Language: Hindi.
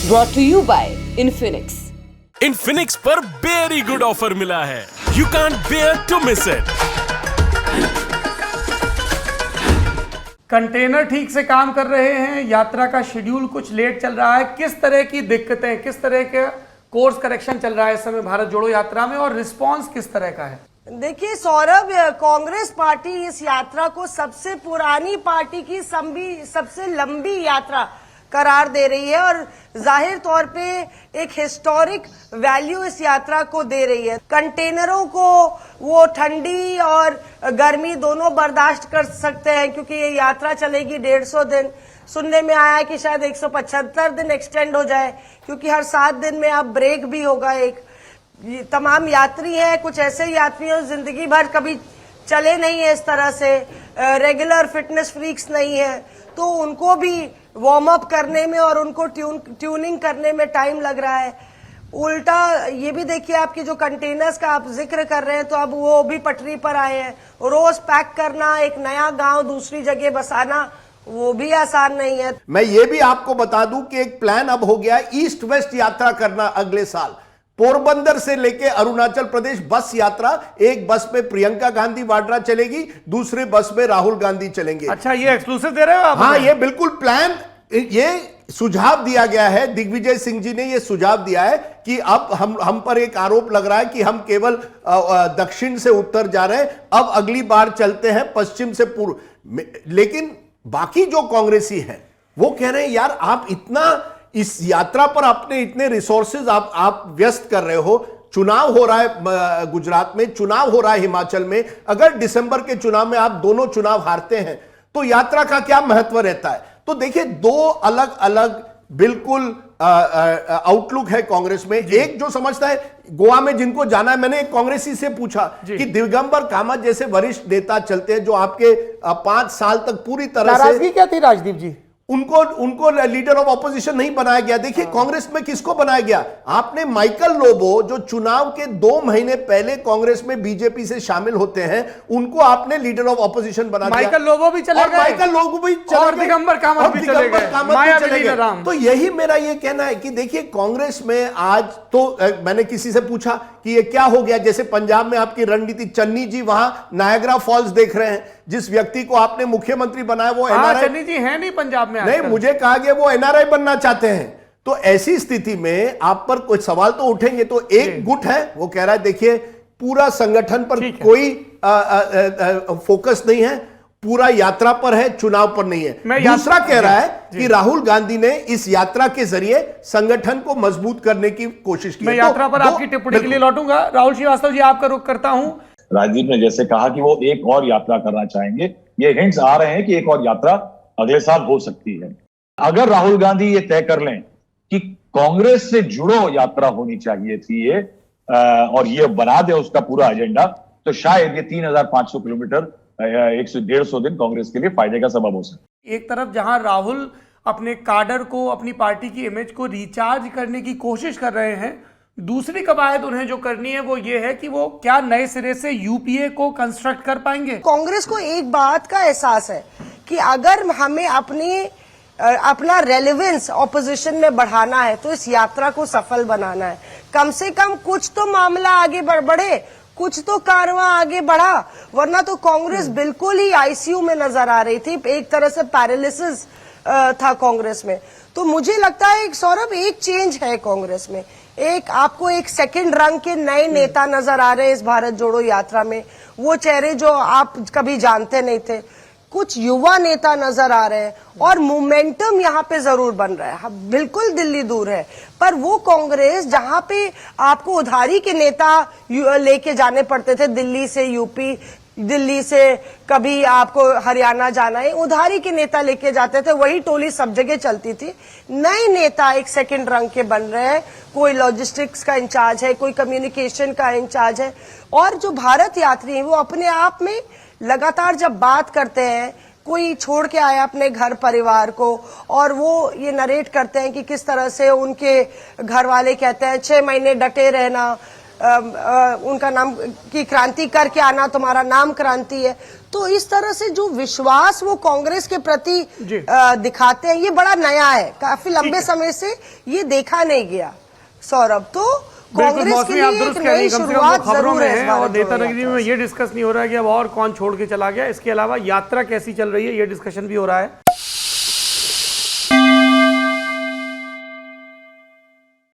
Brought to you by Infinix. Infinix पर वेरी गुड ऑफर मिला है, you can't bear to miss it. Container ठीक से काम कर रहे हैं, यात्रा का शेड्यूल कुछ लेट चल रहा है, किस तरह की दिक्कतें, किस तरह के कोर्स करेक्शन चल रहा है इस समय भारत जोड़ो यात्रा में, और रिस्पांस किस तरह का है? देखिए सौरभ, कांग्रेस पार्टी इस यात्रा को सबसे पुरानी पार्टी की सबसे लंबी यात्रा करार दे रही है और जाहिर तौर पे एक हिस्टोरिक वैल्यू इस यात्रा को दे रही है। कंटेनरों को वो ठंडी और गर्मी दोनों बर्दाश्त कर सकते हैं क्योंकि ये यात्रा चलेगी 150 दिन। सुनने में आया है कि शायद 175 दिन एक्सटेंड हो जाए क्योंकि हर 7 दिन में अब ब्रेक भी होगा एक। तमाम यात्री हैं, कुछ ऐसे यात्री हैं जिंदगी भर कभी चले नहीं है इस तरह से, रेगुलर फिटनेस फ्रीक्स नहीं है, तो उनको भी वार्म अप करने में और उनको ट्यूनिंग करने में टाइम लग रहा है। उल्टा ये भी देखिए, आपके जो कंटेनर्स का आप जिक्र कर रहे हैं तो अब वो भी पटरी पर आए हैं। रोज पैक करना, एक नया गांव दूसरी जगह बसाना, वो भी आसान नहीं है। मैं ये भी आपको बता दूं कि एक प्लान अब हो गया ईस्ट वेस्ट यात्रा करना अगले साल। पोरबंदर से लेके अरुणाचल प्रदेश बस यात्रा, एक बस में प्रियंका गांधी वाड्रा चलेगी, दूसरे बस में राहुल गांधी चलेंगे। अच्छा, ये एक्सक्लूसिव दे रहे हो आप? हाँ, ये बिल्कुल प्लान, ये सुझाव दिया गया है। दिग्विजय सिंह जी ने ये सुझाव दिया है कि अब हम पर एक आरोप लग रहा है कि हम केवल दक्षिण से उत्तर जा रहे हैं, अब अगली बार चलते हैं पश्चिम से पूर्व। लेकिन बाकी जो कांग्रेसी है वो कह रहे हैं यार, आप इतना इस यात्रा पर अपने इतने रिसोर्सेज आप व्यस्त कर रहे हो। चुनाव हो रहा है गुजरात में, चुनाव हो रहा है हिमाचल में, अगर दिसंबर के चुनाव में आप दोनों चुनाव हारते हैं तो यात्रा का क्या महत्व रहता है? तो देखिए, दो अलग अलग बिल्कुल आउटलुक है कांग्रेस में। एक जो समझता है गोवा में जिनको जाना है, मैंने एक कांग्रेसी से पूछा कि दिगंबर कामत जैसे वरिष्ठ नेता चलते हैं जो आपके 5 साल तक पूरी तरह से, नाराजगी क्या थी राजदीप जी? उनको लीडर ऑफ ऑपोजिशन नहीं बनाया गया। देखिए कांग्रेस में किसको बनाया गया? आपने माइकल लोबो, जो चुनाव के 2 महीने पहले कांग्रेस में बीजेपी से शामिल होते हैं, उनको आपने लीडर ऑफ ऑपोजिशन बना दिया। माइकल लोबो भी चले गए, माइकल लोबो भी चले गए, दिगंबर कामत भी चले गए। तो यही मेरा ये कहना है कि देखिए कांग्रेस में आज तो मैंने किसी से पूछा कि ये क्या हो गया, जैसे पंजाब में आपकी रणनीति, चन्नी जी वहां नायग्रा फॉल्स देख रहे हैं, जिस व्यक्ति को आपने मुख्यमंत्री बनाया वो एनआरआई। चन्नी जी है नहीं पंजाब में? नहीं, मुझे कहा गया वो एनआरआई बनना चाहते हैं। तो ऐसी स्थिति में आप पर कुछ सवाल तो उठेंगे। तो एक गुट है वो कह रहा है देखिए पूरा संगठन पर कोई फोकस नहीं है, पूरा यात्रा पर है, चुनाव पर नहीं है। दूसरा कह रहा है कि राहुल गांधी ने इस यात्रा के जरिए संगठन को मजबूत करने की कोशिश की। मैं यात्रा पर आपकी टिप्पणी के लिए लौटूंगा। राहुल श्रीवास्तव जी, आपका रुख करता हूं। राजदीप ने जैसे कहा कि वो एक और यात्रा करना चाहेंगे, ये हिंट्स आ रहे हैं कि एक और यात्रा अगले साल हो सकती है। अगर राहुल गांधी ये तय कर लें कि कांग्रेस से जुड़ो यात्रा होनी चाहिए थी ये, और ये बना दे उसका पूरा एजेंडा, तो शायद ये 3500 किलोमीटर 150 दिन कांग्रेस के लिए फायदे का सबब हो सकता है। एक तरफ जहां राहुल अपने काडर को, अपनी पार्टी की इमेज को रिचार्ज करने की कोशिश कर रहे हैं, दूसरी कवायद उन्हें जो करनी है वो ये है कि वो क्या नए सिरे से यूपीए को कंस्ट्रक्ट कर पाएंगे। कांग्रेस को एक बात का एहसास है कि अगर हमें अपना रेलेवेंस ऑपोजिशन में बढ़ाना है तो इस यात्रा को सफल बनाना है। कम से कम कुछ तो मामला आगे बढ़े, कुछ तो कारवां आगे बढ़ा, वरना तो कांग्रेस बिल्कुल ही आईसीयू में नजर आ रही थी। एक तरह से पैरालिसिस था कांग्रेस में। तो मुझे लगता है सौरभ, एक चेंज है कांग्रेस में। आपको एक सेकंड रंग के नए नेता नजर आ रहे हैं इस भारत जोड़ो यात्रा में, वो चेहरे जो आप कभी जानते नहीं थे। कुछ युवा नेता नजर आ रहे हैं और मोमेंटम यहाँ पे जरूर बन रहा है। बिल्कुल दिल्ली दूर है, पर वो कांग्रेस जहां पे आपको उधारी के नेता लेके जाने पड़ते थे, दिल्ली से यूपी, दिल्ली से कभी आपको हरियाणा जाना है, उधारी के नेता लेके जाते थे, वही टोली सब जगह चलती थी। नए नेता एक सेकंड रंग के बन रहे हैं। कोई लॉजिस्टिक्स का इंचार्ज है, कोई कम्युनिकेशन का इंचार्ज है, और जो भारत यात्री हैं वो अपने आप में लगातार जब बात करते हैं, कोई छोड़ के आया अपने घर परिवार को, और वो ये नरेट करते हैं कि किस तरह से उनके घर वाले कहते हैं 6 महीने डटे रहना, उनका नाम की क्रांति करके आना, तुम्हारा नाम क्रांति है। तो इस तरह से जो विश्वास वो कांग्रेस के प्रति दिखाते हैं, ये बड़ा नया है, काफी लंबे समय से ये देखा नहीं गया सौरभ। तो कांग्रेस के लिए एक नई शुरुआत जरूर है। और नेता नगरी में ये डिस्कस नहीं हो रहा है कि अब और कौन छोड़ के चला गया। इसके अलावा यात्रा कैसी चल रही है, ये डिस्कशन भी हो रहा है।